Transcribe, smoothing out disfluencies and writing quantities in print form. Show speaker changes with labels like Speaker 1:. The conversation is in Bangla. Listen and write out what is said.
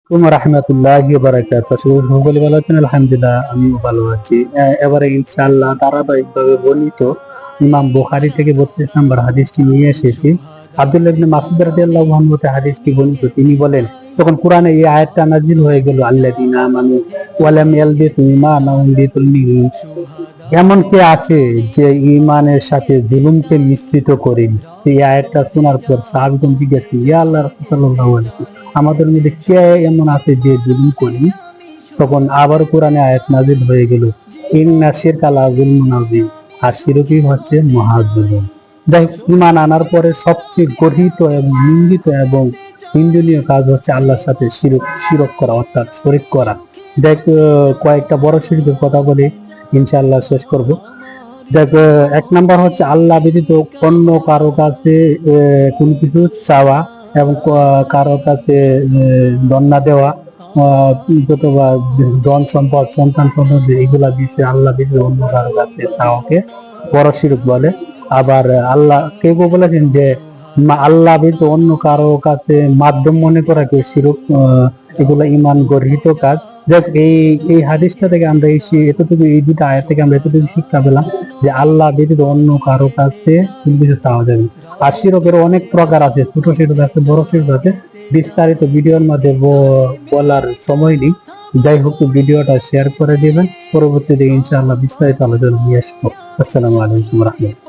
Speaker 1: রাহমাতুল্লাহি ওয়া বারাকাতুহু। সকলে ভালো আছেন? আলহামদুলিল্লাহ, আমিও ভালো আছি। এবারে ইনশাআল্লাহ ধারাবাহিকভাবে বর্ণিত ইমাম বুখারী থেকে 32 নম্বর হাদিসটি নিয়ে এসেছি। আব্দুল্লাহ ইবনে মাসউদ রাদিয়াল্লাহু আনহু হতে হাদিসটি বর্ণিত। তিনি বলেন, তখন কোরআনে এই আয়াতটা নাযিল হয়ে গেল, আল্লাযীনা আমানু ওয়া লাম ইয়ালবিসু ঈমানাহুম বিযুলমিন। এমন কে আছে যে ঈমানের সাথে জুলুমকে মিশ্রিত করেনি? এই আয়াতটা শোনার পর সাহাবীগণ জিজ্ঞেস করলেন, ইয়া আল্লাহর রাসূল সাল্লাল্লাহু আলাইহি ওয়াসাল্লাম, আমাদের মধ্যে কে এমন আছে যে জুলুম করেনি? তখন আবার কোরআনে আয়াত নাযিল হয়ে গেল, ইন্না শিরকা লা যুলমুন আযীম, আর শিরকই হচ্ছে মহাজুলুম। যাই হোক, ঈমান আনার পরে সবচেয়ে গর্হিত এবং নিন্দিত এবং নিন্দনীয় কাজ হচ্ছে আল্লাহর সাথে শিরক করা, অর্থাৎ শরীক করা। যাই হোক, কয়েকটা বড় শিরকের কথা বলে ইনশাআল্লাহ শেষ করব। যাক, এক নাম্বার হচ্ছে আল্লাহ ব্যতীত অন্য কারো কাছে কোনো কিছু চাওয়া এবং কারো কাছে দন্না দেওয়া, অথবা ধন সম্পদ, সন্তান সন্ততি, এগুলা বিষয়ে আল্লাহ ব্যতীত অন্য কারো কাছে চাওয়াকে বড় শিরক বলে। আবার আল্লাহ কেউ কেউ বলেছেন যে আল্লাহ ব্যতীত অন্য কারো কাছে মাধ্যম মনে করা কেউ শিরক, এগুলো ঈমান গর্হিত কাজ। যাক, এই হাদিসটা থেকে আমরা এতটুকু, এই দুটো আয়াত থেকে আমরা এতটুকু শিক্ষা পেলাম যে আল্লাহ ব্যতীত অন্য কারো কাছে কোনো কিছু চাওয়া যাবে। আর শিরকের অনেক প্রকার আছে, ছোট শিরক আছে, বড় শিরক আছে। বিস্তারিত ভিডিওর মধ্যে বলার সময় নেই। যাই হোক, ভিডিওটা শেয়ার করে দিবেন, পরবর্তীতে ইনশাআল্লাহ বিস্তারিত আলোচনা নিয়ে আসবো। আসসালামু আলাইকুম ওয়া রাহমাতুল্লাহ।